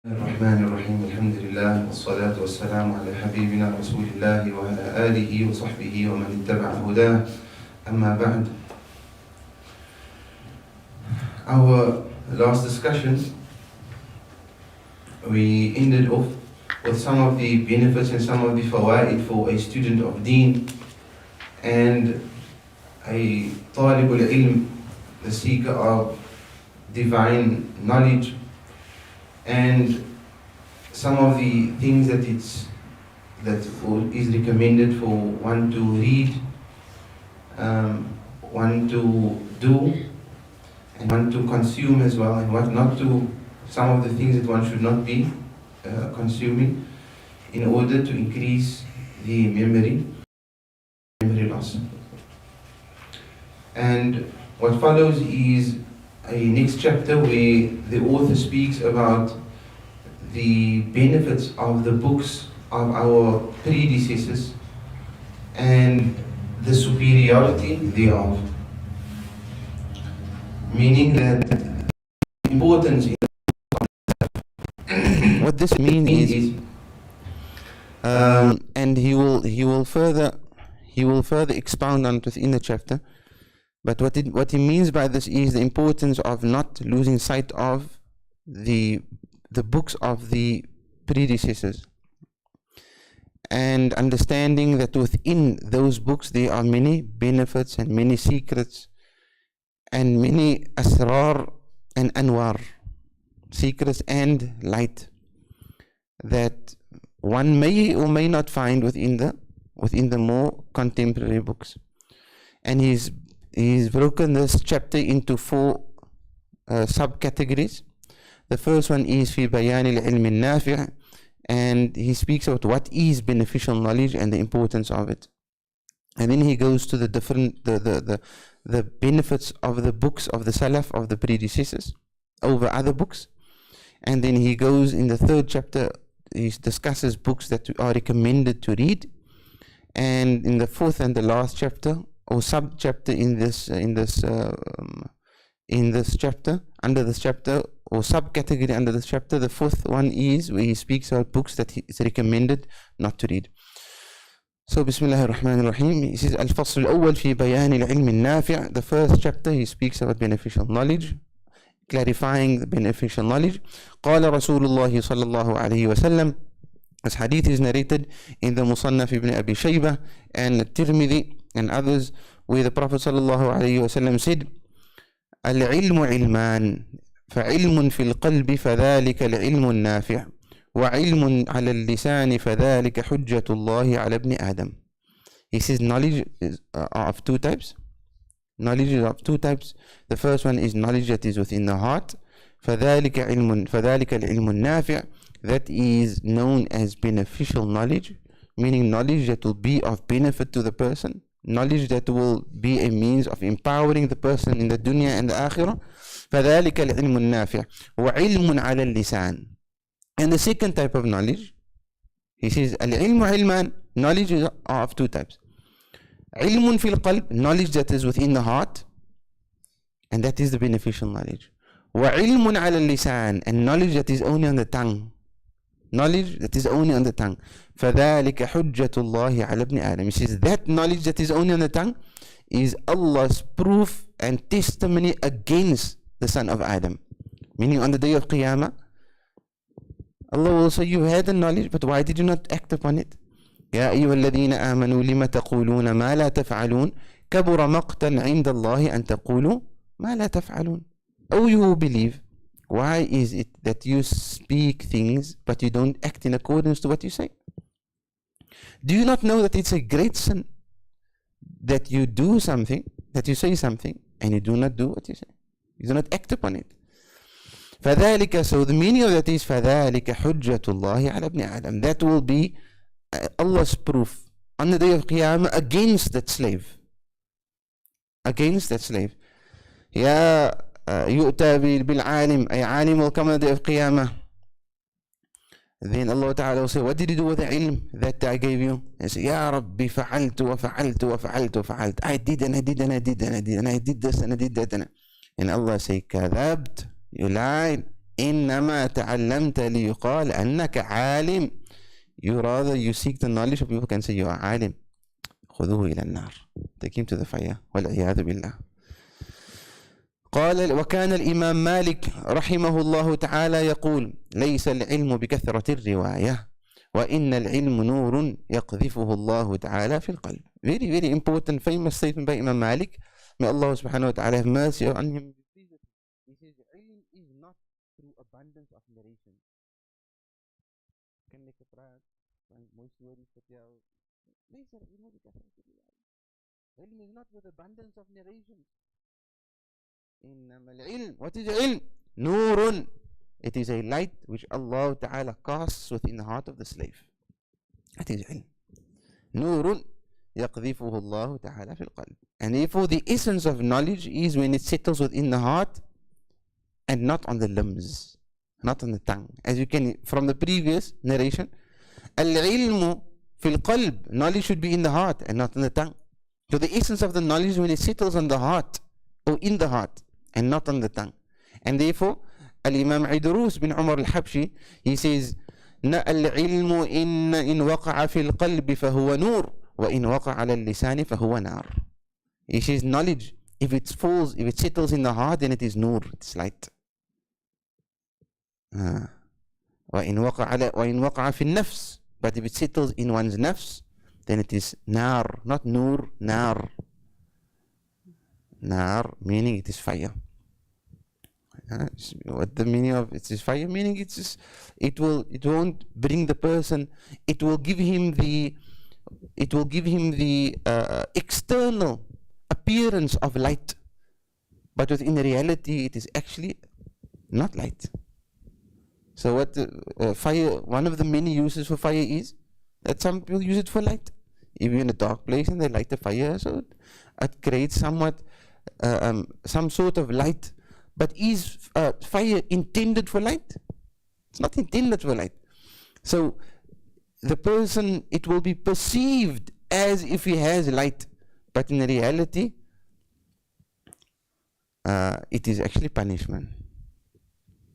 الرحمن الرحيم الحمد لله والصلاة والسلام على حبيبنا رسول الله وعلى آله وصحبه ومن اتبع هداه أما بعد. Our last discussion, we ended off with some of the benefits and some of the fawaid for a student of deen and a talib al-ilm, the seeker of divine knowledge, and some of the things that is recommended for one to read, one to do, and one to consume as well, and what not to, some of the things that one should not be consuming in order to increase the memory loss. And what follows is a next chapter where the author speaks about the benefits of the books of our predecessors and the superiority thereof. Meaning that the importance what this means is, and he will further expound on it within the chapter. But what he means by this is the importance of not losing sight of the books of the predecessors, and understanding that within those books there are many benefits and many secrets and many asrar and anwar, secrets and light, that one may or may not find within the more contemporary books. And he's broken this chapter into four subcategories. The first one is fi bayan al-ilm al-nafi', and he speaks about what is beneficial knowledge and the importance of it. And then he goes to the different the benefits of the books of the salaf, of the predecessors, over other books. And then he goes in the third chapter, he discusses books that are recommended to read. And in the fourth and the last chapter, or sub-chapter in this chapter, under this chapter, or subcategory under this chapter, the fourth one is where he speaks about books that it's recommended not to read. So, Bismillah ar-Rahman ar-Rahim, he says, Al-Fasl al-Awwal fi bayan al-ilm al-nafi'. The first chapter, he speaks about beneficial knowledge, clarifying the beneficial knowledge. قال رسول الله صلى الله عليه وسلم. This hadith is narrated in the Musannaf ibn Abi Shaybah and Tirmidhi and others, where the Prophet sallallahu alayhi wasallam said, Al-ilmu ilman, فعلم في القلب فذلك العلم النافع وعلم على اللسان فذلك حجة الله على ابن آدم. He says knowledge is of two types. Knowledge is of two types. The first one is knowledge that is within the heart. فذلك العلم النافع, that is known as beneficial knowledge, meaning knowledge that will be of benefit to the person, knowledge that will be a means of empowering the person in the dunya and the akhirah. فذلك العلم النافع وعلم على اللسان. And the second type of knowledge, he says العلم علمان, knowledge is of two types. علم في القلب, knowledge that is within the heart, and that is the beneficial knowledge. وعلم على اللسان, and knowledge that is only on the tongue. Knowledge that is only on the tongue. فذلك حجة الله على ابن آدم. He says that knowledge that is only on the tongue is Allah's proof and testimony against the son of Adam. Meaning on the day of Qiyamah, Allah will say, you had the knowledge, but why did you not act upon it? يا أيها الذين آمنوا لما تقولون ما لا تفعلون كبر مقتا عند الله أن تقولوا ما لا تفعلون. Oh, you who believe, why is it that you speak things but you don't act in accordance to what you say? Do you not know that it's a great sin that you do something, that you say something, and you do not do what you say? You do not act upon it. فذلك, so the meaning of that is فذلك حجة الله على ابن آدم. That will be Allah's proof on the day of Qiyamah against that slave. Against that slave. يا يؤتى بالعالم, a alim will come on the day of Qiyamah. Then Allah Ta'ala will say, what did you do with the ilm that I gave you? And say, Ya Rabbi, fa'altu wa fa'altu wa fa'altu wa fa'altu. I did and I did and I did and I did and I did this and I did that. And Allah say, Kadhabt, you lied. إنما تعلمت ليقال أنك عالم. You rather you seek the knowledge of people can say you are عالم. خذوه إلى النار. Take him to the fire. والعياذ بالله. قال وكان الإمام مالك رحمه الله تعالى يقول ليس العلم بكثرة الرواية وإن العلم نور يقذفه الله تعالى في القلب. Very very important famous statement by Imam Malik. May Allah subhanahu wa ta'ala have mercy on him. He says ilm is not through abundance of narration. Kan ek praat van mooi stories vertel. ليس العلم بكثرة الرواية. Ilm is not with abundance of narrations. إنما العلم, what is ilm? نور. It is a light which Allah Ta'ala casts within the heart of the slave. That is ilm. نور يقذفه الله تعالى في القلب. And therefore the essence of knowledge is when it settles within the heart and not on the limbs, not on the tongue. As you can, from the previous narration, العلم في القلب, knowledge should be in the heart and not in the tongue. So the essence of the knowledge is when it settles on the heart or in the heart and not on the tongue. And therefore Al-Imam Idrus bin Umar al-Habshi, he says العلم إن وقع في القلب فهو نور وإن وقع على اللسان فهو نار. He says knowledge, if it falls, if it settles in the heart, then it is nur, it's light. وإن وقع في النفس, but if it settles in one's nafs, then it is nar, not nur, nar. Nar meaning it is fire. What the meaning of it is fire? Meaning it's just, it won't bring the person, it will give him the external appearance of light, but within reality it is actually not light. So what fire, one of the many uses for fire is that some people use it for light. If you're in a dark place and they light the fire, so it creates somewhat some sort of light. But is fire intended for light? It's not intended for light. So the person, it will be perceived as if he has light, but in reality it is actually punishment.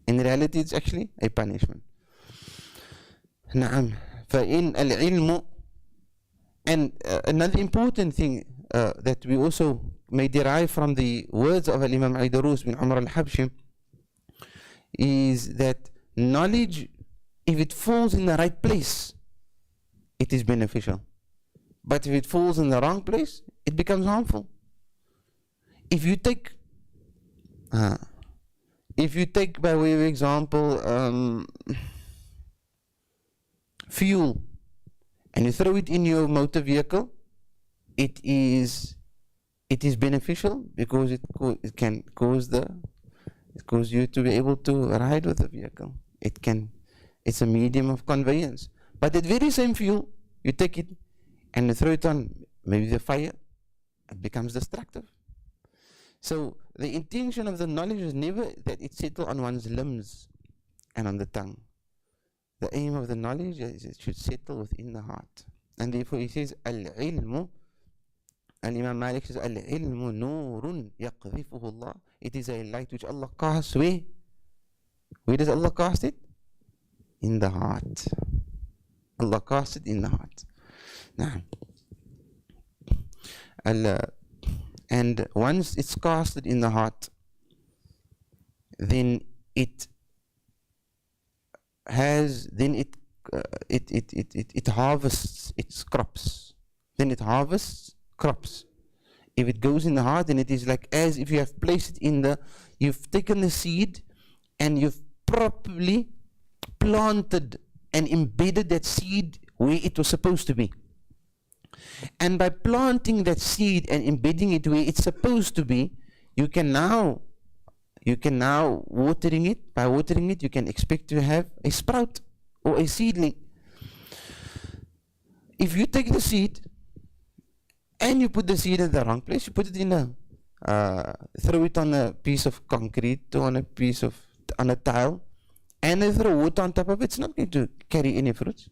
In reality it's actually a punishment. نعم. فإن العلم, and another important thing that we also may derive from the words of Imam Idrus bin Umar al-Habshi is that knowledge, if it falls in the right place, it is beneficial. But if it falls in the wrong place, it becomes harmful. If you take by way of example fuel and you throw it in your motor vehicle, it is beneficial because it can cause you to be able to ride with the vehicle. It's a medium of conveyance. But that very same fuel, you take it and you throw it on maybe the fire, it becomes destructive. So the intention of the knowledge is never that it settle on one's limbs and on the tongue. The aim of the knowledge is it should settle within the heart. And therefore he says al-ilmu, and Imam Malik says al-ilmu nurun yaqdhifuhu Allah. It is a light which Allah casts where? Where does Allah cast it? In the heart. Allah casts it in the heart. Now, and once it's casted in the heart, then it harvests its crops. Then it harvests crops. If it goes in the heart, then it is like as if you have placed it you've taken the seed and you've properly planted and embedded that seed where it was supposed to be. And by planting that seed and embedding it where it's supposed to be, you can now watering it. By watering it, you can expect to have a sprout or a seedling. If you take the seed and you put the seed in the wrong place, you put it in throw it on a piece of concrete or on a tile, and then throw water on top of it, it's not going to carry any fruits.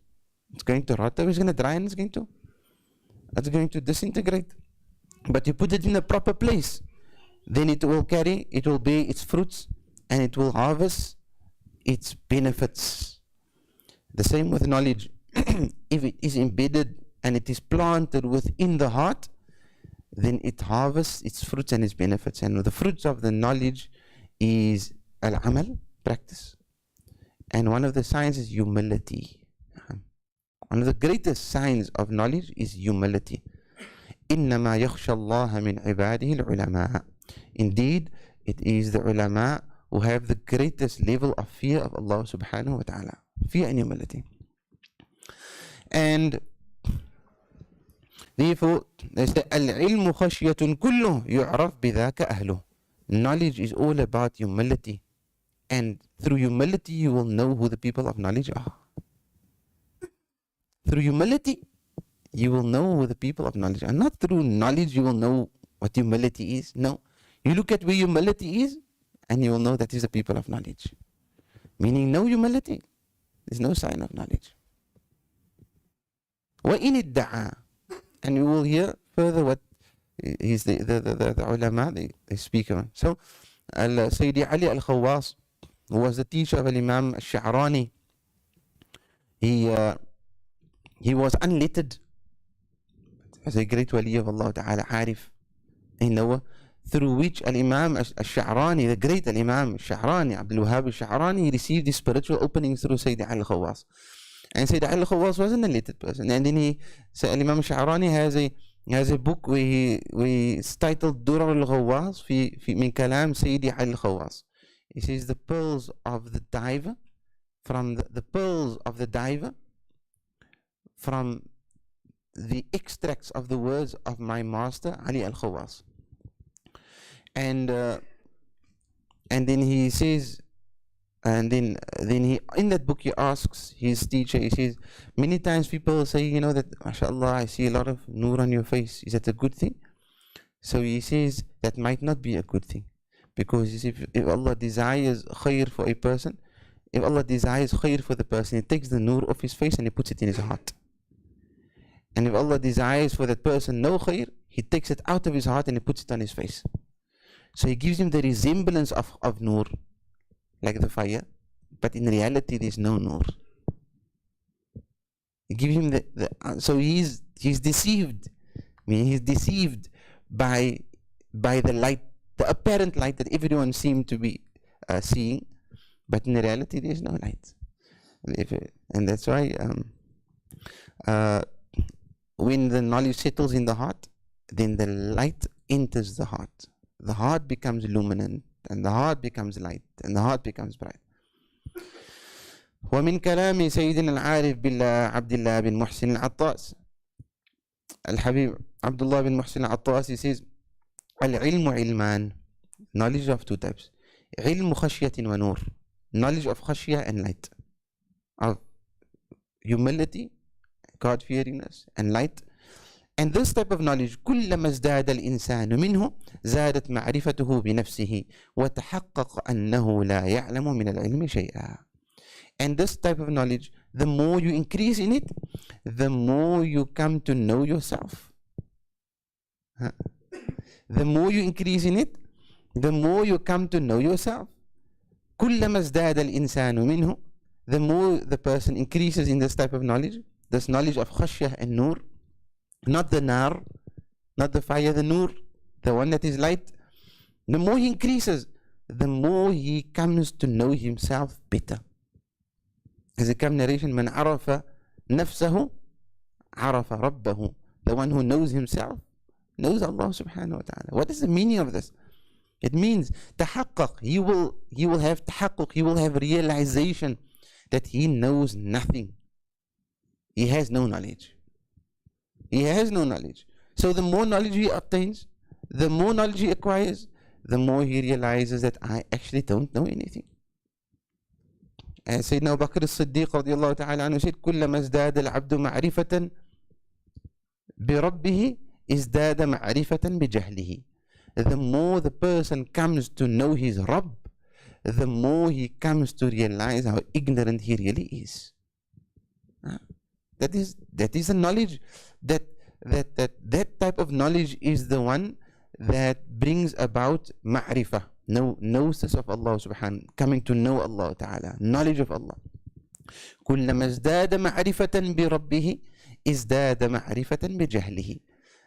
It's going to rot, it's going to dry, and it's going to disintegrate. But you put it in the proper place, then it will bear its fruits, and it will harvest its benefits. The same with knowledge. If it is embedded and it is planted within the heart, then it harvests its fruits and its benefits. And the fruits of the knowledge is al-amal, practice. And one of the signs is humility. One of the greatest signs of knowledge is humility. إِنَّمَا يَخْشَى اللَّهَ مِنْ عِبَادِهِ الْعُلَمَاء. Indeed, it is the ulama who have the greatest level of fear of Allah subhanahu wa ta'ala. Fear and humility. And therefore, they say, العلم خشية كله يعرف بذاك أهله. Knowledge is all about humility. And through humility, you will know who the people of knowledge are. Through humility, you will know who the people of knowledge are. And not through knowledge, you will know what humility is. No. You look at where humility is, and you will know that is the people of knowledge. Meaning, no humility is no sign of knowledge. وَإِنِ ادَّعَى. And you will hear further what is the ulama they speak on. So, Sayyidi Ali al-Khawwas, who was the teacher of Imam al-Sha'rani, he was unlettered as a great wali of Allah Ta'ala, Arif, through which Al-Imam al-Sha'rani, the great Al-Imam al-Sha'rani, Abdul Wahhab al-Sha'rani, he received the spiritual opening through Sayyidi Ali al-Khawwas. And Sayyidi Ali al-Khawwas was an unlettered person. And then Al-Imam al-Sha'rani has a book where it's titled Durar al-Khawwas min kalam Sayyidi Ali al-Khawwas. He says the pearls of the diver, from the pearls of the diver, from the extracts of the words of my master Ali al-Khawwas. And then he says, and then he, in that book, he asks his teacher, he says, many times people say, that mashallah, I see a lot of nur on your face. Is that a good thing? So he says that might not be a good thing, because if Allah desires khair for a person, if Allah desires khair for the person, he takes the nur off his face and he puts it in his heart. And if Allah desires for that person no khair, he takes it out of his heart and he puts it on his face. So he gives him the resemblance of nur, like the fire, but in reality there's no nur. He gives him so he's deceived. I mean, he's deceived by the light, the apparent light that everyone seemed to be seeing, but in reality there's no light. And that's why when the knowledge settles in the heart, then the light enters the heart. The heart becomes luminant, and the heart becomes light, and the heart becomes bright. ومن كلام سيدنا العارف بالله عبد الله بن محسن العطاس, الحبيب عبد الله بن محسن العطاس, he says, العلم علمان, knowledge of two types, علم خشية ونور, knowledge of khashya and light, of humility, God-fearingness, and light. And this type of knowledge, كلما ازداد الإنسان منه زادت معرفته بنفسه وتحقق أنه لا يعلم من العلم شيئا. And this type of knowledge, the more you increase in it, the more you come to know yourself. The more you increase in it, the more you come to know yourself. كلما ازداد الإنسان منه, the more the person increases in this type of knowledge, this knowledge of khashya and nur, not the nar, not the fire, the nur, the one that is light. The more he increases, the more he comes to know himself better. As a come narration, man arafa nafsahu arafa rabbahu. The one who knows himself knows Allah subhanahu wa ta'ala. What is the meaning of this? It means tahaqqaq. He will have tahaqquk, he will have realization that he knows nothing. He has no knowledge. He has no knowledge. So the more knowledge he obtains, the more knowledge he acquires, the more he realizes that I actually don't know anything. As Sayyidina Abu Bakr as-Siddiq radiallahu ta'ala anhu said, كُلَّمَا ازْدَادَ الْعَبْدُ مَعْرِفَةً بِرَبِّهِ ازْدَادَ مَعْرِفَةً بِجَهْلِهِ. The more the person comes to know his Rabb, the more he comes to realize how ignorant he really is. That is the knowledge, that type of knowledge is the one that brings about ma'rifah. Gnosis of Allah subhanahu, coming to know Allah ta'ala, knowledge of Allah. كلما ازداد معرفة بربه ازداد معرفة بجهله.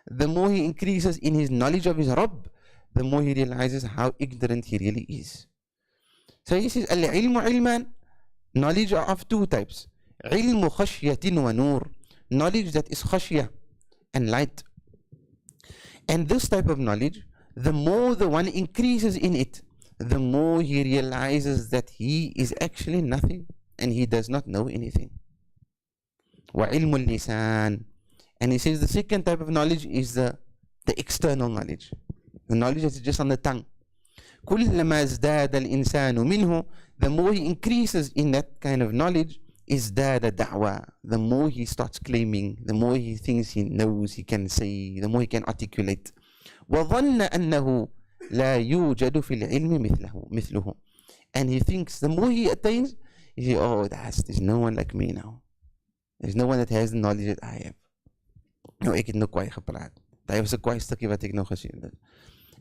The more he increases in his knowledge of his Rabb, the more he realizes how ignorant he really is. So he says, العلم علمان, knowledge are of two types. علم خشية ونور, knowledge that is khashya and light. And this type of knowledge, the more the one increases in it, the more he realizes that he is actually nothing and he does not know anything. وعلم اللسان, and he says the second type of knowledge is the external knowledge, the knowledge that is just on the tongue. كلما ازداد الإنسان منه, the more he increases in that kind of knowledge, ازداد دعوى, the more he starts claiming, the more he thinks he knows, he can say, the more he can articulate. وظن أنه لا يوجد في العلم مثله, and he thinks the more he attains, he says, oh, there's no one like me now, there's no one that has the knowledge that I have. Nou, ek het nog kwaai gepraat. Daar was 'n kwaai stukkie wat ek nog gesien het.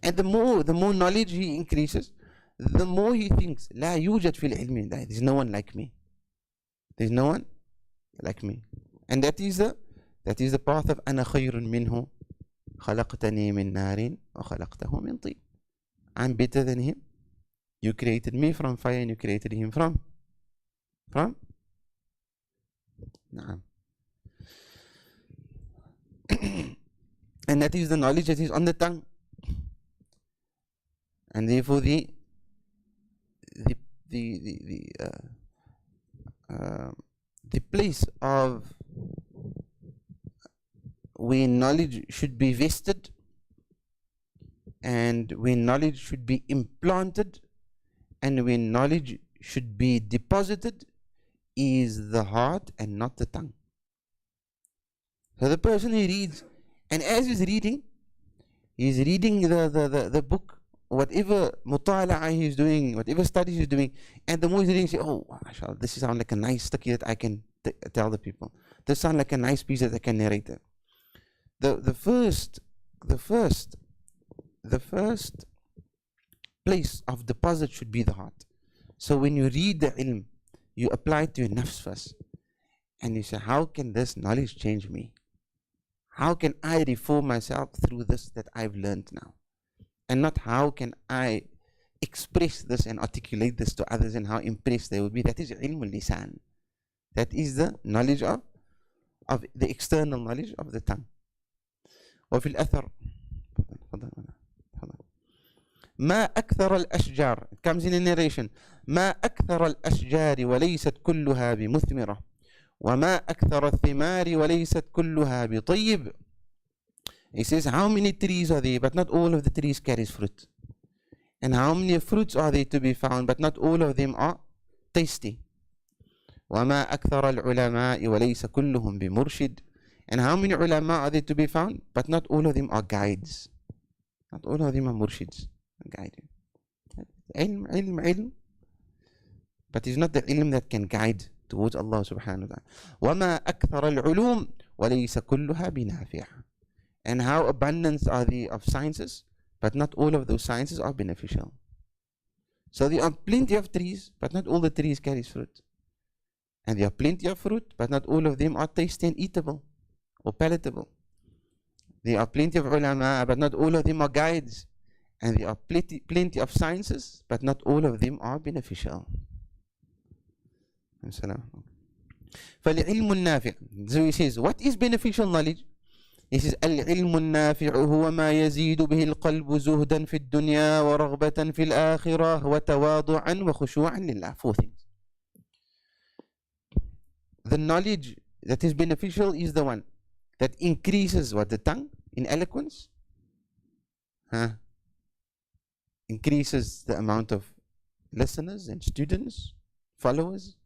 And the more knowledge he increases, the more he thinks, لا يوجد في العلم, there's no one like me. There's no one like me. And that is the path of أنا خير منه خلقتني من نار وخلقته من طين. I'm better than him. You created me from fire and you created him from نعم. And that is the knowledge that is on the tongue. And therefore the place of where knowledge should be vested and where knowledge should be implanted and where knowledge should be deposited is the heart and not the tongue. So the person who reads, and as he's reading the book, whatever mutala'a he's doing, whatever studies he's doing, and the more he's reading, he says, oh, mashallah, this sounds like a nice study that I can tell the people. This sounds like a nice piece that I can narrate it. The first place of deposit should be the heart. So when you read the ilm, you apply it to your nafs first. And you say, how can this knowledge change me? How can I reform myself through this that I've learned now? And not how can I express this and articulate this to others and how impressed they will be. That is ilm al-lisan. That is the knowledge of the external knowledge of the tongue. وفي الأثر ما أكثر الأشجار, it comes in a narration, ما أكثر الأشجار وليست كلها بمثمرة وما أكثر الثمار وليست كلها بطيب. He says, how many trees are there, but not all of the trees carries fruit. And how many fruits are there to be found, but not all of them are tasty. وما أكثر العلماء وليس كلهم بمرشد. And how many ulama are there to be found, but not all of them are guides. Not all of them are murshids, guiding. Ilm, but it's not the ilm that can guide towards Allah subhanahu wa ta'ala. وما أكثر العلوم وليس كلها بنافع. And how abundance are they of sciences, but not all of those sciences are beneficial. So there are plenty of trees, but not all the trees carry fruit. And there are plenty of fruit, but not all of them are tasty and eatable or palatable. There are plenty of ulama, but not all of them are guides. And there are plenty of sciences, but not all of them are beneficial. فالعلم النافع. So he says, what is beneficial knowledge? He says, العلم النافع هو ما يزيد به القلب زهدا في الدنيا ورغبة في الآخرة وتواضعا وخشوعا لله. Four things. The knowledge that is beneficial is the one that increases the tongue in eloquence, increases the amount of listeners and students, followers,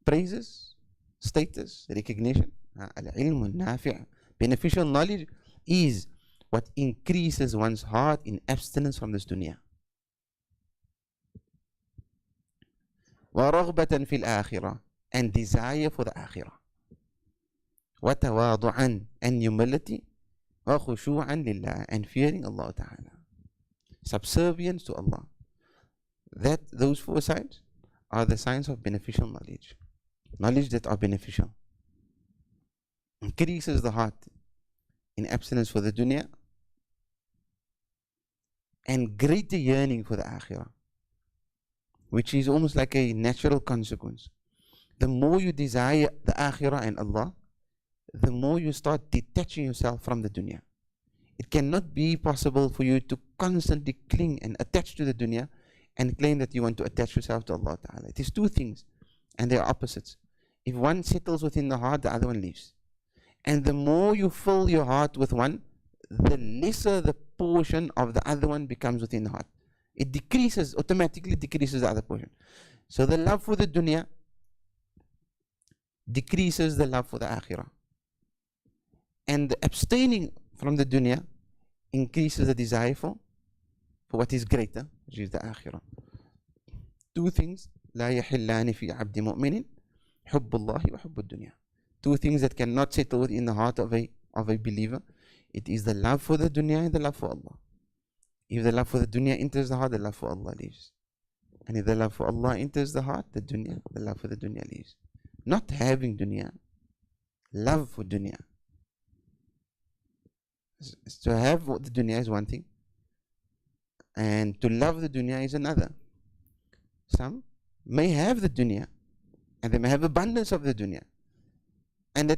praises, status, recognition. العلم النافع. Beneficial knowledge is what increases one's heart in abstinence from this dunya. ورغبة في الآخرة, and desire for the akhirah. وتواضعا, and humility. وخشوعا لله, and fearing Allah Ta'ala. Subservience to Allah. That those 4 signs are the signs of beneficial knowledge. Knowledge that are beneficial. Increases the heart in abstinence for the dunya and greater yearning for the akhirah, which is almost like a natural consequence. The more you desire the akhirah and Allah, the more you start detaching yourself from the dunya. It cannot be possible for you to constantly cling and attach to the dunya and claim that you want to attach yourself to Allah Ta'ala. It is 2 things and they are opposites. If one settles within the heart, the other one leaves. And the more you fill your heart with one, the lesser the portion of the other one becomes within the heart. It decreases, automatically decreases the other portion. So the love for the dunya decreases the love for the akhirah. And the abstaining from the dunya increases the desire for what is greater, which is the akhirah. 2 things, لا يحلان في عبد مؤمن حب الله وحب الدنيا. 2 things that cannot settle within the heart of a believer. It is the love for the dunya and the love for Allah. If the love for the dunya enters the heart, the love for Allah leaves. And if the love for Allah enters the heart, the love for the dunya leaves. Not having dunya, love for dunya. To have the dunya is one thing, and to love the dunya is another. Some may have the dunya, and they may have abundance of the dunya, and there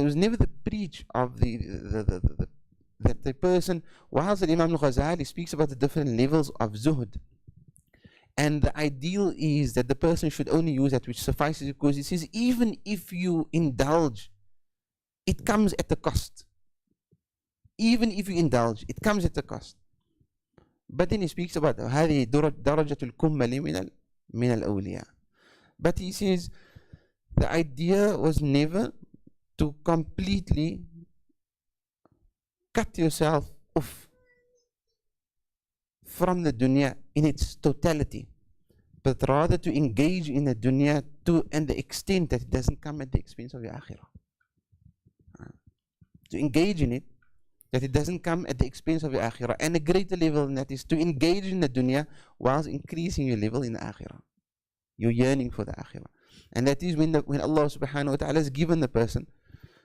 was never the preach of that the person, whilst Imam al-Ghazali speaks about the different levels of zuhd, and the ideal is that the person should only use that which suffices, because he says even if you indulge, it comes at a cost. Even if you indulge, it comes at a cost. But then he speaks about هذه درجة الكمل من الأولياء. But he says the idea was never to completely cut yourself off from the dunya in its totality, but rather to engage in the dunya and the extent that it doesn't come at the expense of your akhirah. To engage in it, that it doesn't come at the expense of your akhirah. And a greater level than that is to engage in the dunya whilst increasing your level in the akhirah. You're yearning for the akhirah. And that is when Allah subhanahu wa ta'ala has given the person,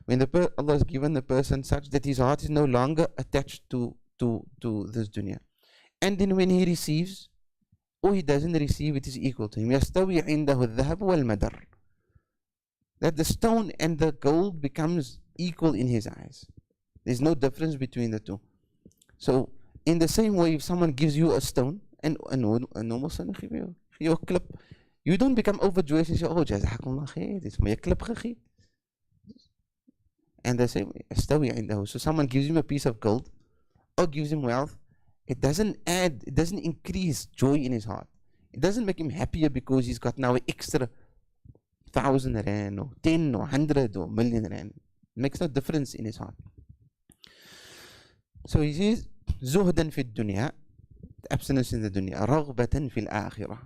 Allah has given the person such that his heart is no longer attached to this dunya. And then when he receives, or he doesn't receive, it is equal to him. يَسْتَوِي عِنْدَهُ الذَّهَبُ وَالْمَدَرُ. That the stone and the gold becomes equal in his eyes. There's no difference between the 2. So, in the same way, if someone gives you a stone, and a normal stone, your clip, you don't become overjoyed and say, oh, jazakumullah khair, it's my clip gekhi. And the same way, so someone gives him a piece of gold, or gives him wealth, it doesn't increase joy in his heart. It doesn't make him happier because he's got now an extra 1,000 rand, or 10, or 100, or million rand. It makes no difference in his heart. So he says, زهدا في الدنيا, abstinence in the dunya, رغبة في الآخرة,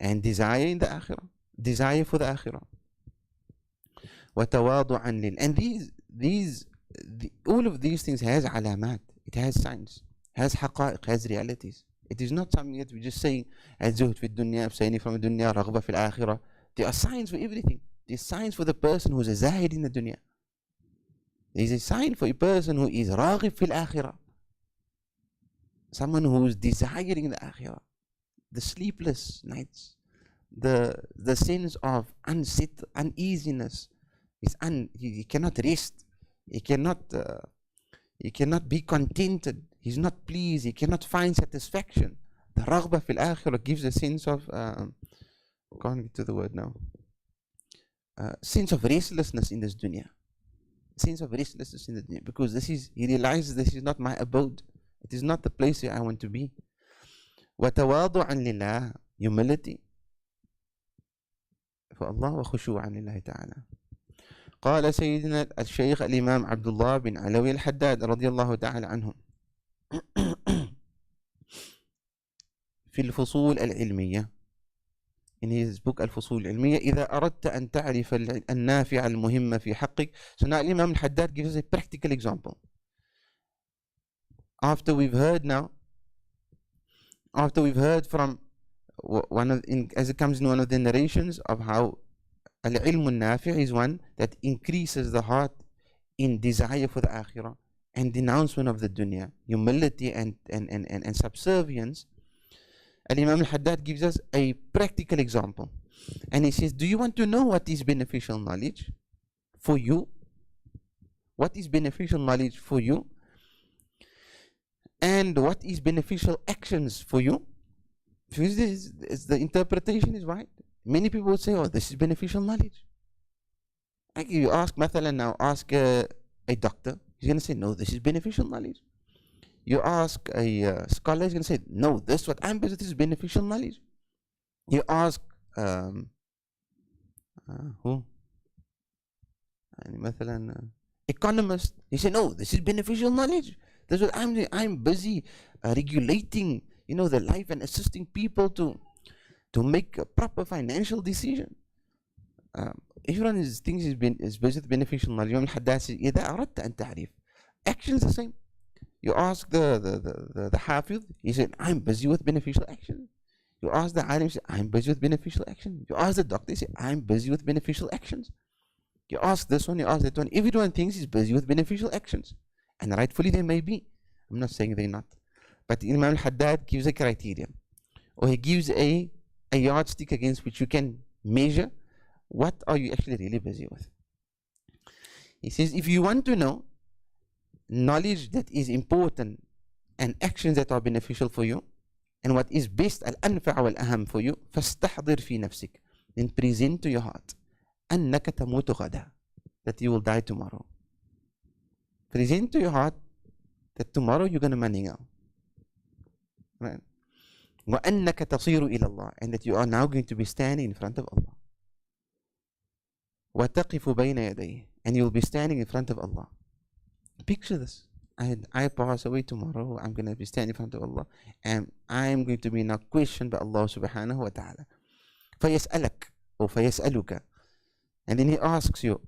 and desire in the akhirah, desire for the akhirah. وتواضعا لل, and all of these things has alamat, it has signs, has حقائق, has realities. It is not something that we just say الزهد في الدنيا, abstaining from the dunya, رغبة في الآخرة. There are signs for everything. There are signs for the person who is a zahid in the dunya. There is a sign for a person who is raghib fil akhirah, someone who is desiring the akhirah. The sleepless nights, the sense of uneasiness, he cannot rest, he cannot be contented, he's not pleased, he cannot find satisfaction. The raghbah fil akhirah gives a sense of can't get to the word now, sense of restlessness in this dunya. Sense of restlessness in the dunya, because he realizes this is not my abode, it is not the place where I want to be. وتواضعا لله, humility for Allah, وخشوعا لله تعالى. قال سيدنا الشيخ الإمام عبد الله بن علوي الحداد رضي الله تعالى عنه في الفصول العلمية, in his book الفصول العلمية, إذا أردت أن تعرف النافع المهم في حقك. So now Imam al-Haddad gives us a practical example. After we've heard now After we've heard from as it comes in one of the narrations of how al-ilm al-nafi' is one that increases the heart in desire for the akhirah and denouncement of the dunya, humility and subservience. Al-Imam al-Haddad gives us a practical example, and he says, do you want to know what is beneficial knowledge for you? What is beneficial knowledge for you? And what is beneficial actions for you? Because the interpretation is right. Many people would say, oh, this is beneficial knowledge. Like you ask Mathalan now, ask a doctor, he's going to say, no, this is beneficial knowledge. You ask a scholar, he's going to say, no, this what I'm busy, this is beneficial knowledge. You ask who? Mathalan, economist, he say, no, this is beneficial knowledge. That's what I'm doing. I'm busy regulating, the life and assisting people to make a proper financial decision. Everyone thinks is busy with beneficial knowledge. Imam al-Haddad says, إذا أردت أن تعرف. Actions the same. You ask the Hafiz, he said, I'm busy with beneficial action. You ask the Alim, he said, I'm busy with beneficial action. You ask the doctor, he said, I'm busy with beneficial actions. You ask this one, you ask that one. Everyone thinks he's busy with beneficial actions. And rightfully they may be. I'm not saying they're not. But Imam al-Haddad gives a criterion. Or he gives a yardstick against which you can measure what are you actually really busy with. He says, if you want to know knowledge that is important and actions that are beneficial for you, and what is best, al-anfa' wal-aham for you, فَاسْتَحْضِرْ فِي نَفْسِكَ. Then present to your heart أَنَّكَ تَمُوتُ غَدًا, that you will die tomorrow. Present to your heart that tomorrow you're going to maningal. Right? وَأَنَّكَ تَصِيرُ إِلَى اللَّهِ, and that you are now going to be standing in front of Allah. وَتَقِفُ بَيْنَ يَدَيْهِ, and you will be standing in front of Allah. Picture this. I pass away tomorrow, I'm going to be standing in front of Allah, and I'm going to be now questioned by Allah subhanahu wa ta'ala. فَيَسْأَلَكَ or فَيَسْأَلُكَ, and then He asks you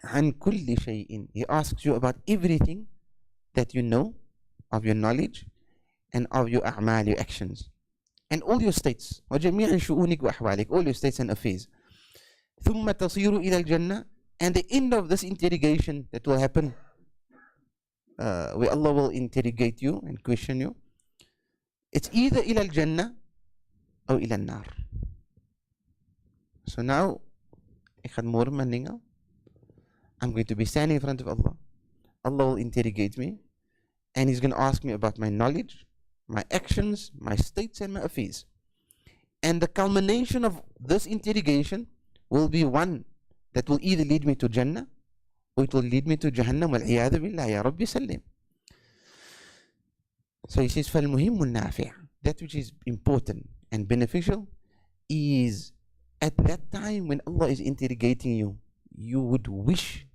عَنْ كُلِّ شَيْءٍ, He asks you about everything that you know of your knowledge and of your a'mal, your actions, and all your states, وَجَمِيعًا شُؤُونِكَ وَأَحْوَالِكَ, all your states and affairs. ثُمَّ تَصِيرُ إِلَى الْجَنَّةِ, and the end of this interrogation that will happen, where Allah will interrogate you and question you, it's either إلى الجنة or إلى النار. So now, I'm going to be standing in front of Allah. Allah will interrogate me, and He's going to ask me about my knowledge, my actions, my states and my affairs. And the culmination of this interrogation will be one that will either lead me to Jannah or it will lead me to Jahannam. Wal-iyadhu billah, ya Rabbi sallim. So he says, فَالْمُهِمُّ النَّافِعُ, that which is important and beneficial is at that time when Allah is interrogating you, you would wish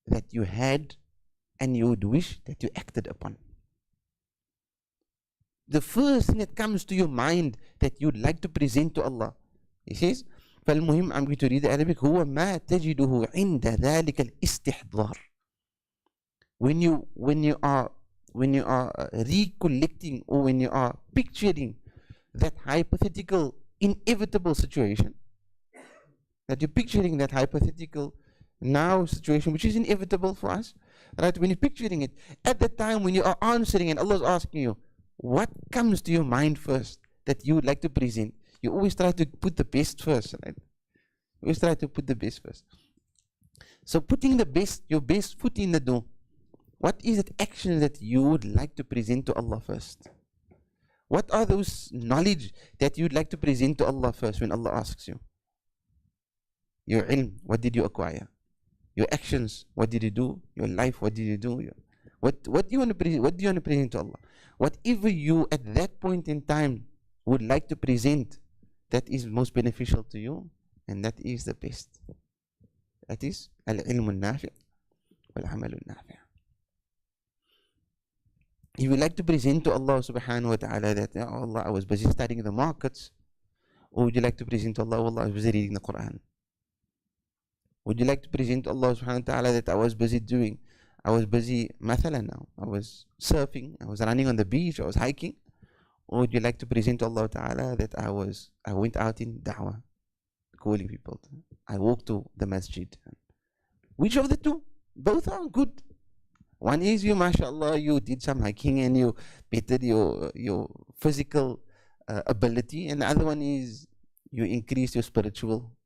that you had and you would wish that you acted upon. The first thing that comes to your mind that you'd like to present to Allah, he says, فالمهم, I'm going to read the Arabic, هو ما تجده عند ذلك الاستحضار. When you are recollecting, or when you are picturing that hypothetical inevitable situation, that you're picturing that hypothetical now situation which is inevitable for us, right? When you're picturing it, at the time when you are answering and Allah is asking you, what comes to your mind first that you would like to present? You always try to put the best first, right? You always try to put the best first. So putting your best foot in the door, what is that action that you would like to present to Allah first? What are those knowledge that you would like to present to Allah first when Allah asks you? Your ilm, what did you acquire? Your actions, what did you do? Your life, what did you do? What do you want to present? What do you want to present to Allah? Whatever you at that point in time would like to present, that is most beneficial to you, and that is the best. That is al-ilm al-nafi' wal-amal al-nafi'. You would like to present to Allah subhanahu wa ta'ala that, oh Allah, I was busy studying the markets, or would you like to present to Allah, oh Allah, I was busy reading the Quran? Would you like to present to Allah subhanahu wa ta'ala that I was busy mathalan now, I was surfing, I was running on the beach, I was hiking? Or would you like to present to Allah Ta'ala that I went out in da'wah, calling people? I walked to the masjid. Which of the two? Both are good. One is you, mashallah, you did some hiking and you bettered your physical ability, and the other one is you increased your spiritual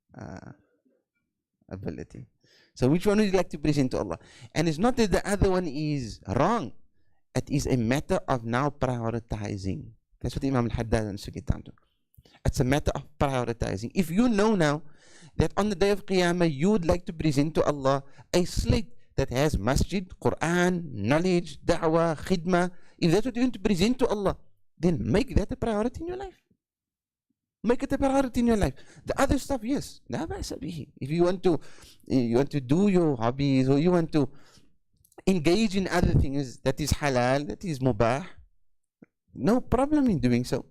ability. So which one would you like to present to Allah? And it's not that the other one is wrong. It is a matter of now prioritizing. That's what Imam al-Haddad wants to get down to. It's a matter of prioritizing. If you know now that on the day of Qiyamah you would like to present to Allah a slate that has masjid, Quran, knowledge, da'wah, khidmah, if that's what you want to present to Allah, then make that a priority in your life. Make it a priority in your life. The other stuff, yes, la ba'sa bihi. If you want to do your hobbies, or you want to engage in other things that is halal, that is mubah, no problem in doing so.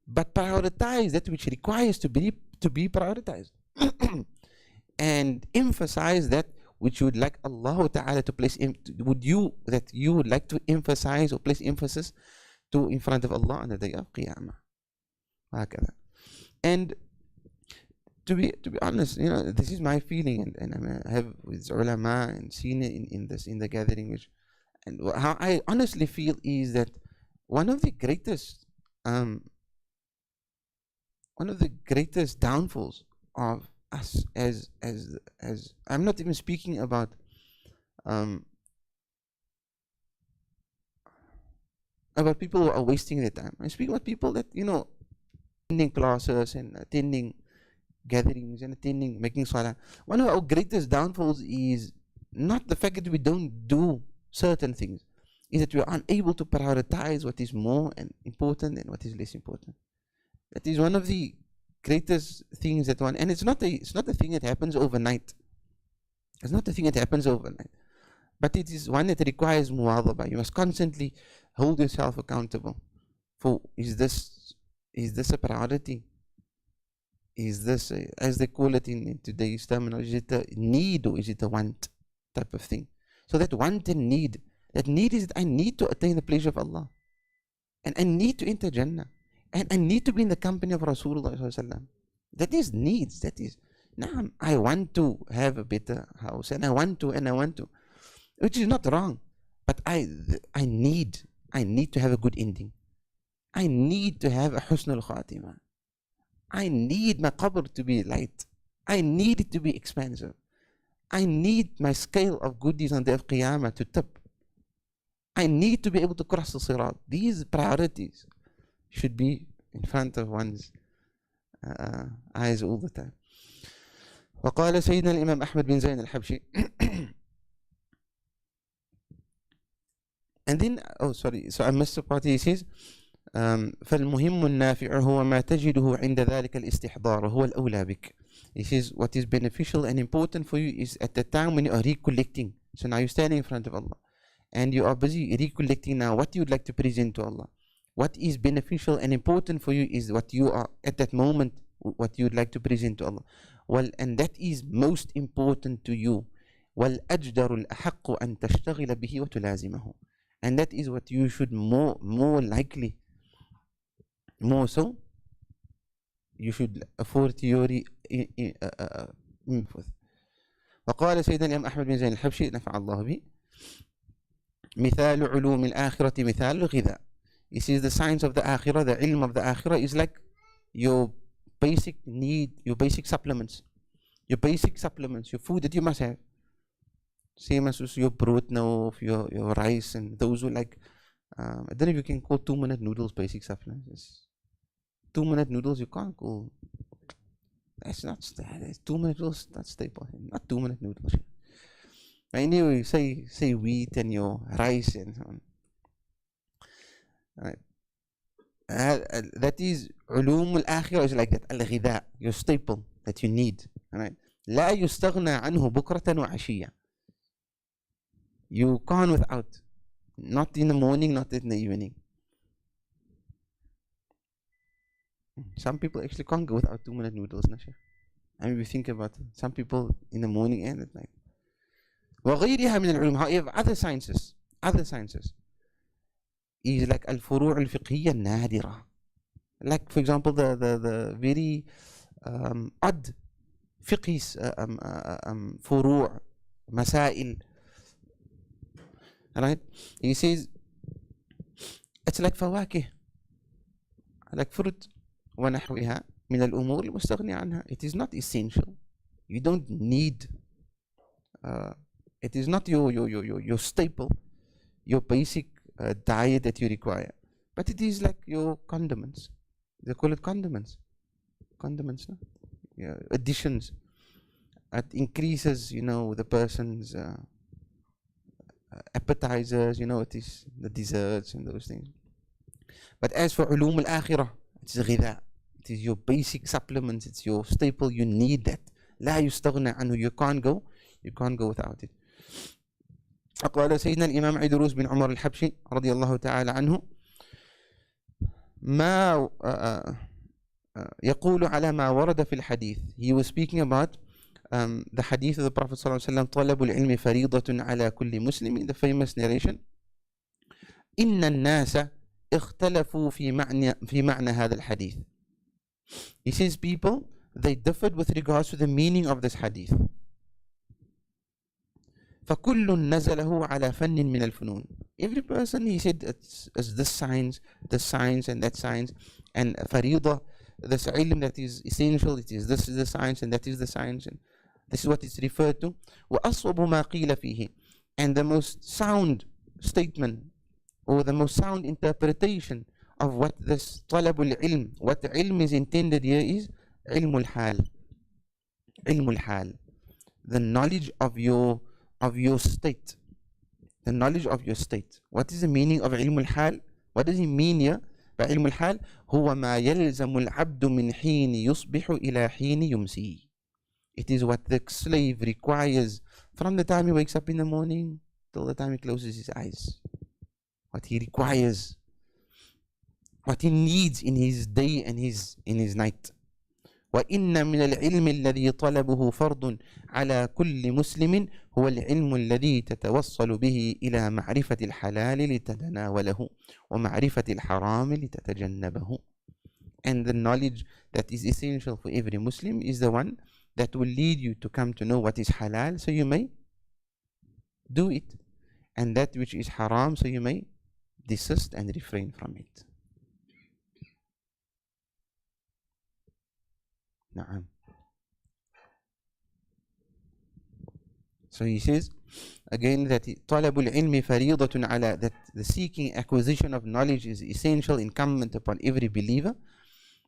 But prioritize that which requires to be prioritized. And emphasize that which you would like Allah Ta'ala to place you would like to emphasize or place emphasis to in front of Allah on the day of Qiyamah. And to be honest, this is my feeling, and I have with ulama and seen it in the gathering, and how I honestly feel is that one of the greatest downfalls of us as I'm not even speaking about people who are wasting their time. I'm speaking about people that attending classes and attending gatherings and making salah. One of our greatest downfalls is not the fact that we don't do certain things, is that we are unable to prioritize what is more and important and what is less important. That is one of the greatest things and it's not a thing that happens overnight. It's not a thing that happens overnight, but it is one that requires muwadhaba. You must constantly hold yourself accountable for, is this a priority? Is this, as they call it in today's terminology, is it a need or is it a want type of thing? So that want and need, that need is that I need to attain the pleasure of Allah, and I need to enter Jannah, and I need to be in the company of Rasulullah. That is needs. That is, now I want to have a better house, and I want to, which is not wrong, but I need to have a good ending. I need to have a husnul khatimah. I need my qabr to be light. I need it to be expansive. I need my scale of goodies on the day of Qiyamah to tip. I need to be able to cross the sirat. These priorities should be in front of one's eyes all the time. وقال سيدنا الإمام أحمد بن زين الحبشي. And then, so I missed the part. He says, فالمهم النافع هو ما تجده عند ذلك الاستحضار هو الأولى بك. He says what is beneficial and important for you is at the time when you are recollecting. So now you're standing in front of Allah and you are busy recollecting now what you would like to present to Allah. What is beneficial and important for you is what you are at that moment, what you would like to present to Allah. Well, and that is most important to you. والأجدر الأحق أن تشتغل به وتلازمه. And that is what you should more likely, more so, you should afford to your وقال سيدنا الإمام أحمد بن زين الحبشي نفع الله به مثال علوم الآخرة مثال الغذاء. He says the science of the akhirah, the ilm of the akhirah is like your basic need, your basic supplements, your food that you must have. Same as your broad now, your rice, and those who like, I don't know if you can call 2-minute noodles basic supplements. 2-minute noodles you can't call, that's not, 2-minute noodles, that's staple, not 2-minute noodles. But anyway, say wheat and your rice and so on. Right. That is علوم الآخرة is like that. الغذاء, your staple that you need. Right. لا يستغنى عنه بكرة وعشية. You can't without. Not in the morning, not in the evening. Some people actually can't go without 2-minute noodles. I mean, we think about it. Some people in the morning and at night. وغيرها من العلوم. However, other sciences is like الفروع الفقهية النادرة. Like for example the very odd fiqhi فروع مسائل, right? He says it's like فواكه, like fruit ونحوها من الأمور المستغني عنها. It is not essential. You don't need it is not your staple, your basic diet that you require, but it is like your condiments. They call it condiments, no? Yeah, additions. It increases, the person's appetizers, it is the desserts and those things. But as for علوم الآخرة, it's غذاء. It is your basic supplements, it's your staple, you need that. لا يستغنى عنه, you can't go without it. قال سيدنا الإمام عيدروس بن عمر الحبشي رضي الله تعالى عنه ما يقول على ما ورد في الحديث. He was speaking about the hadith of the Prophet صلى الله عليه وسلم طلب العلم فريضة على كل مسلم, the famous narration. إن الناس اختلفوا في معنى هذا الحديث. He says people, they differed with regards to the meaning of this hadith. فكل نزله على فن من الفنون. Every person, he said, it's this science and that science, and فريضة, this ilm that is essential, it is this is the science and that is the science, and this is what it's referred to. وأصوب ما قيل فيه, and the most sound statement or the most sound interpretation of what this طلب العلم, what the ilm is intended here is علم الحال. علم الحال, the knowledge of your state, the knowledge of your state. What is the meaning of علم الحال? What does he mean here by علم الحال? هو ما يلزم العبد من حين يصبح إلى حين يمسي. It is what the slave requires from the time he wakes up in the morning till the time he closes his eyes. What he requires, what he needs in his day and in his night. وإن من العلم الذي طلبه فرض على كل مسلم هو العلم الذي تتوصل به إلى معرفة الحلال لتتناوله ومعرفة الحرام لتتجنبه. And the knowledge that is essential for every Muslim is the one that will lead you to come to know what is halal, so you may do it, and that which is haram, so you may desist and refrain from it. Na'am. So he says again that طلب العلم فريضة على, that the seeking acquisition of knowledge is essential, incumbent upon every believer.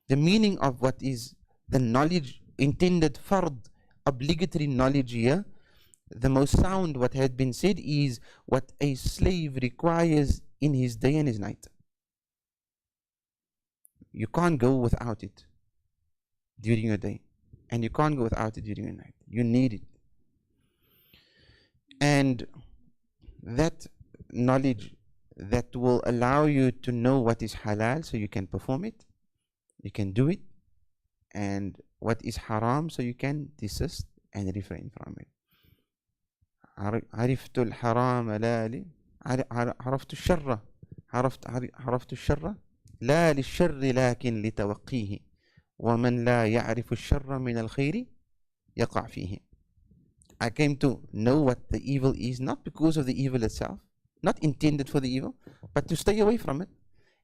The meaning of what is the knowledge intended fard, obligatory knowledge here, the most sound what had been said is what a slave requires in his day and his night. You can't go without it during your day, and you can't go without it during your night. You need it. And that knowledge that will allow you to know what is halal, so you can perform it, you can do it, and what is haram, so you can desist and refrain from it. عرفت الحرام لا عرفت الشر عرفت الشر لا للشر لكن لتوقيه ومن لا يعرف الشر من الخير يقع فيه. I came to know what the evil is, not because of the evil itself, not intended for the evil, but to stay away from it.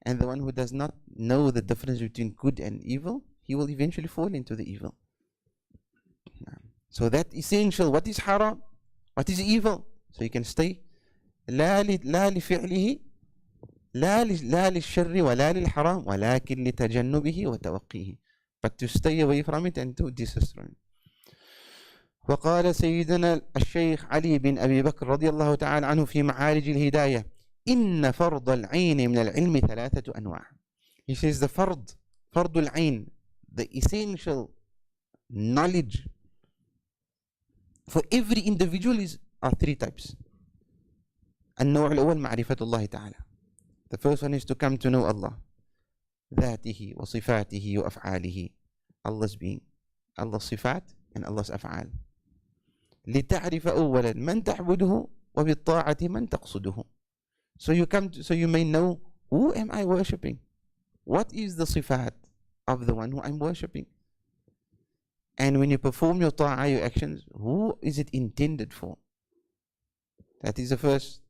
And the one who does not know the difference between good and evil, he will eventually fall into the evil. So that essential, what is haram, what is evil, so you can stay لا لفعله لا للشر ولا للحرام ولكن لتجنبه وتوقيه, but to stay away from it and to desist from it. وقال سيدنا الشيخ علي بن أبي بكر رضي الله تعالى عنه في معارج الهداية إن فرض العين من العلم ثلاثة أنواع. He says the فرض العين, the essential knowledge for every individual are three types. النوع الأول معرفة الله تعالى. The first one is to come to know Allah, ذاته وصفاته وأفعاله, Allah's being, Allah's صفات and Allah's أفعال. لتعرف أولا من تعبده وبالطاعة من تقصده. So you may know, who am I worshipping? what is the sifat of the one who I'm worshipping? And when you perform your ta'ah, your actions, who is it intended for? That is the first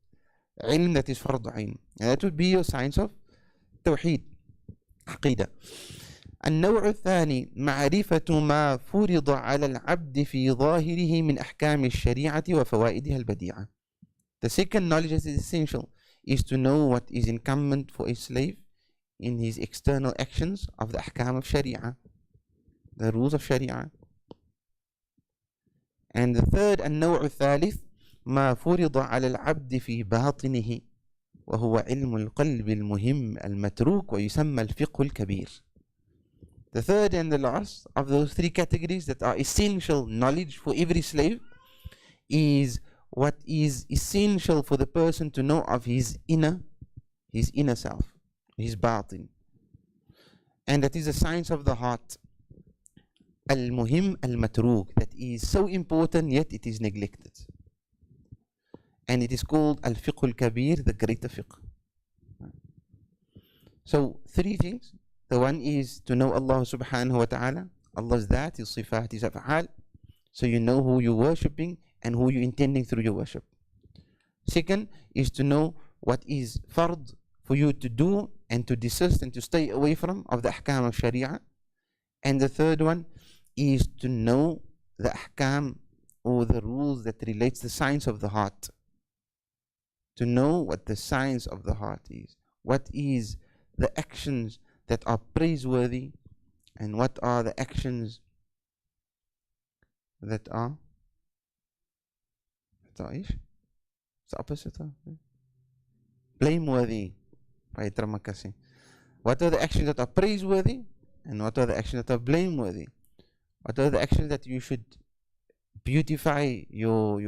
ilm, that is fardu ayn. And that would be your science of tawheed, عقيدة. النوع الثاني معرفة ما فرض على العبد في ظاهره من أحكام الشريعة وفوائدها البديعة. The second knowledge that is essential is to know what is incumbent for a slave in his external actions of the ahkam of sharia, the rules of sharia. And the third النوع الثالث ما فرض على العبد في باطنه وهو علم القلب المهم المتروك ويسمى الفقه الكبير. The third and the last of those three categories that are essential knowledge for every slave is what is essential for the person to know of his inner self, his batin. And that is the science of the heart. Al-muhim al-matruk, that is so important yet it is neglected. And it is called al-fiqh al-kabir, the greater fiqh. So three things. The one is to know Allah subhanahu wa ta'ala, Allah's dhat, His sifat, His af'al, so you know who you're worshipping and who you're intending through your worship. Second is to know what is fard for you to do and to desist and to stay away from of the ahkam of sharia. And the third one is to know the ahkam or the rules that relates the science of the heart. To know what the science of the heart is. What is the actions that are praiseworthy and what are the actions that are it's the opposite of blameworthy. What are the actions that are praiseworthy and what are the actions that are blameworthy? What are the actions that you should beautify your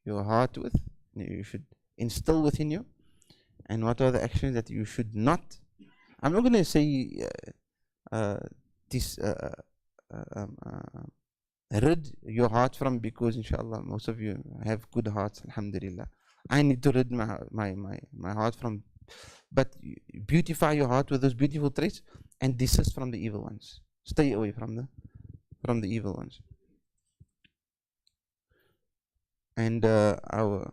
heart with, you should instill within you, and what are the actions that you should not? I'm not going to say rid your heart from, because inshallah most of you have good hearts, alhamdulillah. I need to rid my heart from, but beautify your heart with those beautiful traits and desist from the evil ones. Stay away from the evil ones. And our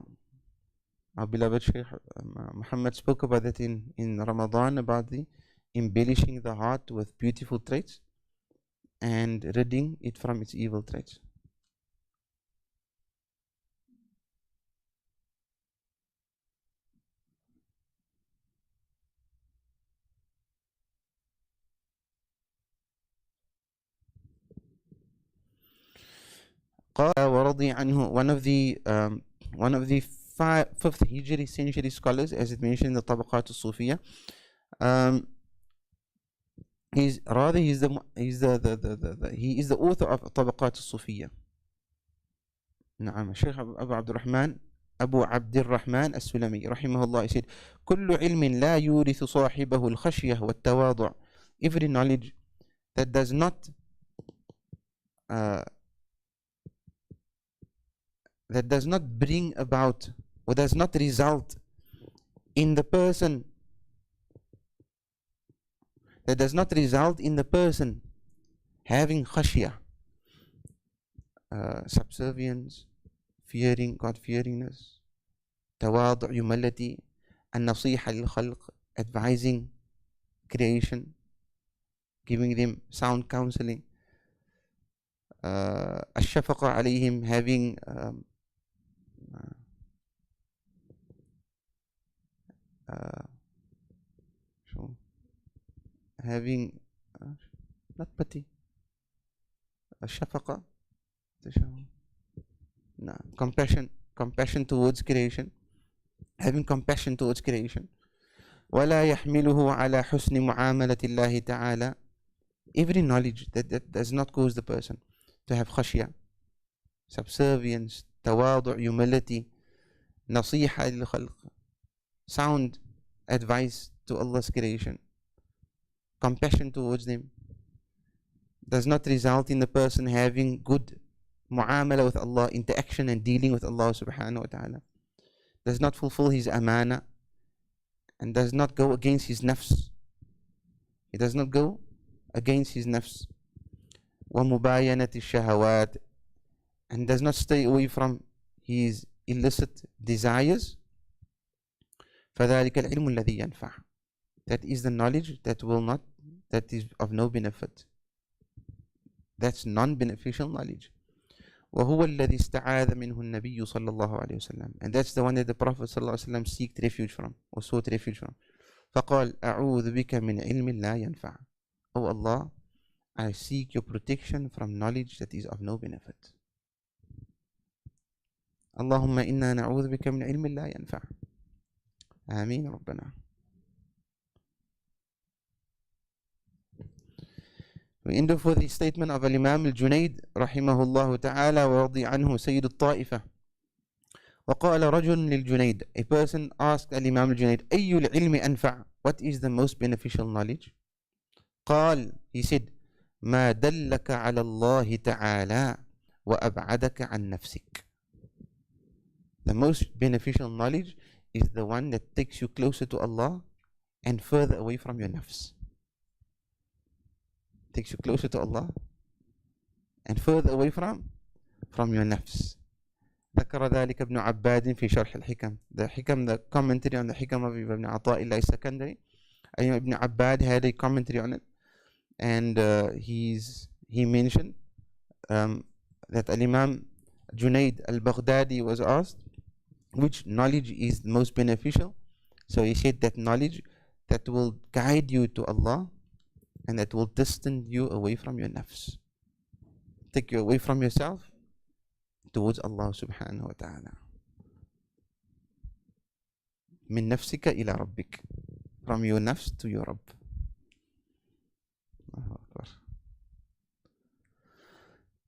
beloved Shaykh Muhammad spoke about that in Ramadan, about the embellishing the heart with beautiful traits and ridding it from its evil traits. قال ورضي عنه, one of the 5th Hijri century scholars, as it mentioned in the Tabaqat al-Sufiyya, he is the author of Tabaqat al-Sufiyya. نعم, Shaykh Abu Abdurrahman al-Sulami rahimahullah, he said كل علم لا يورث صاحبه الخشية والتواضع. Every knowledge that does not bring about or does not result in the person, having khashiyah, subservience, fearing, God-fearingness, tawadu', humility, and nasiha lil khalq, advising creation, giving them sound counseling, ash-shafaqa alayhim, having not pity, shafaqa, compassion towards creation, having compassion towards creation. ولا يحمله على حسن معاملة الله تعالى. Every knowledge that does not cause the person to have khashya, subservience, tawadu', humility, nasiha lil khalq, sound advice to Allah's creation, compassion towards them, does not result in the person having good mu'amala with Allah, interaction and dealing with Allah subhanahu wa ta'ala, does not fulfill his amana and does not go against his nafs. He does not go against his nafs. وَمُبَايَنَةِ الشَّهَوَاتِ, and does not stay away from his illicit desires. فَذَلِكَ الْعِلْمُ الَّذِي يَنْفَعُ, that is the knowledge that is of no benefit. That's non-beneficial knowledge. وهو الذي استعاذ منه النبي صلى الله عليه وسلم, and that's the one that the Prophet صلى الله عليه وسلم sought refuge from, or sought refuge from. فقال أعوذ بك من علم لا ينفع. Oh Allah, I seek your protection from knowledge that is of no benefit. اللهم إنا نعوذ بك من علم لا ينفع. آمين ربنا. We end off with the statement of Imam al-Junaid رحمه الله تعالى ورضي عنه سيد الطائفة. وقال رجل للجنيد, a person asked Imam al-Junaid, أي العلم أنفع, what is the most beneficial knowledge? قال, he said, ما دلك على الله تعالى وأبعدك عن نفسك. The most beneficial knowledge is the one that takes you closer to Allah and further away from your nafs. Takes you closer to Allah and further away from your nafs. ذكر ذلك ابن عباد في شرح الحكم. The commentary on the Hikam of Ibn Ata'illah Secondary. Ibn Abbad had a commentary on it, and he mentioned that Imam Junaid al-Baghdadi was asked which knowledge is most beneficial. So he said that knowledge that will guide you to Allah and that will distance you away from your nafs, take you away from yourself towards Allah subhanahu wa ta'ala. من نفسك إلى ربك, from your nafs to your Rabb. الله أكبر.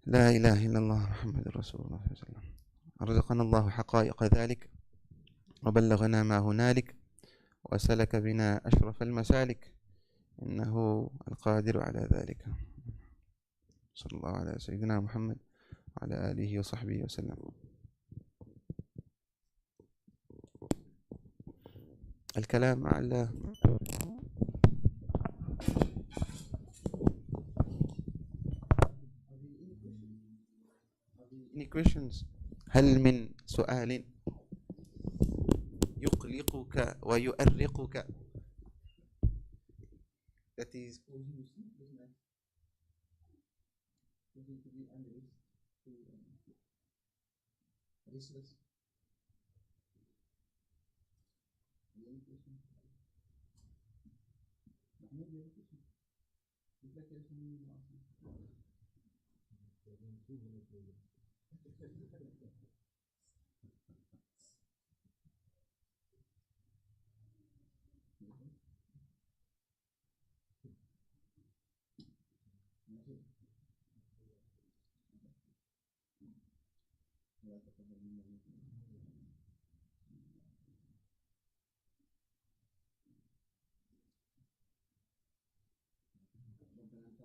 لا إله إلا الله محمد رسول الله صلى الله عليه وسلم. أرزقنا الله حقائق ذلك وبلغنا ما هنالك وسلك بنا أشرف المسالك إنه القادر على ذلك. صلى الله على سيدنا محمد وعلى آله وصحبه وسلم. الكلام مع الله. Any questions? هل من سؤال يقلقك ويؤرقك? That is restless.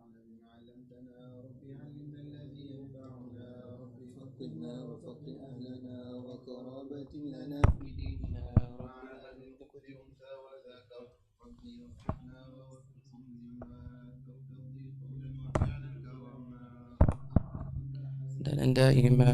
بما علمتنا ربي علمنا الذي ينفعنا ربي فقهنا وفقه أهلنا وقرابة لنا في ديننا ربي هذه الأخت أنثى وذكر ربي وفقنا ووفقهم لما ترتضي قولا وفعلا كرما دائما.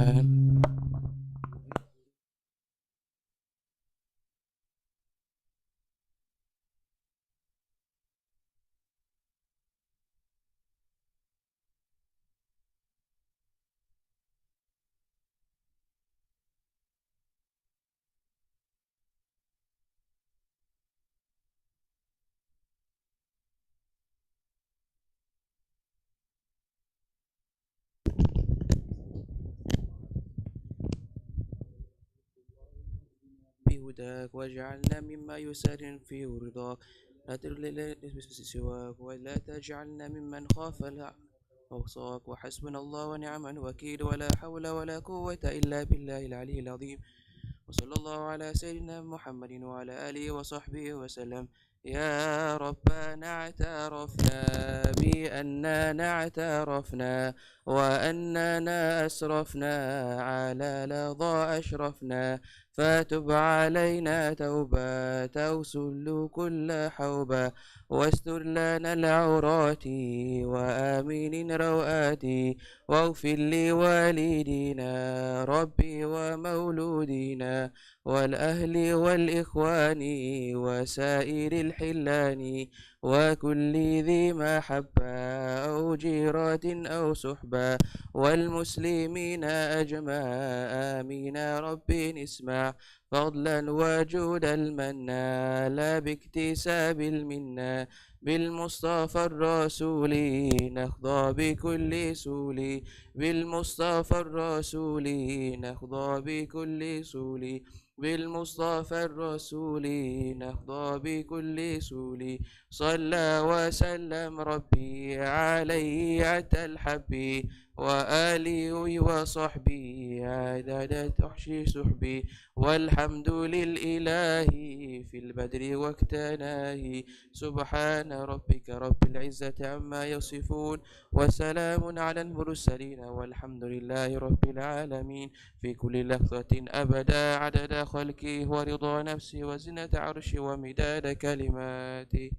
بهداك واجعلنا مما يسر في رضاك لا ترلل سواك ولا تجعلنا ممن خاف وصاك وحسبنا الله ونعم الوكيل ولا حول ولا قوة إلا بالله العلي العظيم وصلى الله على سيدنا محمد وعلى آله وصحبه وسلم. يا ربنا اعترفنا بأننا اعترفنا وأننا أسرفنا على لظى أشرفنا فتب علينا توبة وسل كل حوبة واستر لنا العورات وآمن روآتي واغفر لوالدينا ربي ومولودينا والأهل والإخوان وسائر الحلان وكل ذي محبة أو جيرة أو صحبة والمسلمين أجمع آمين ربي اسمع فضلا وجود المنى لا باكتساب المنى بالمصطفى الرسول نخضى بكل سول بالمصطفى الرسول نخضى بكل سول بالمصطفى الرسول نخضى بكل سول صلى وسلم ربي عليه عتى الحب وآله وصحبه عدد تحشي سحبي والحمد للإله في البدر واكتناه سبحان ربك رب العزة عما يصفون وسلام على المرسلين والحمد لله رب العالمين في كل لحظة أبدا عدد خلقه ورضا نفسه وزنة عرشه ومداد كلماته.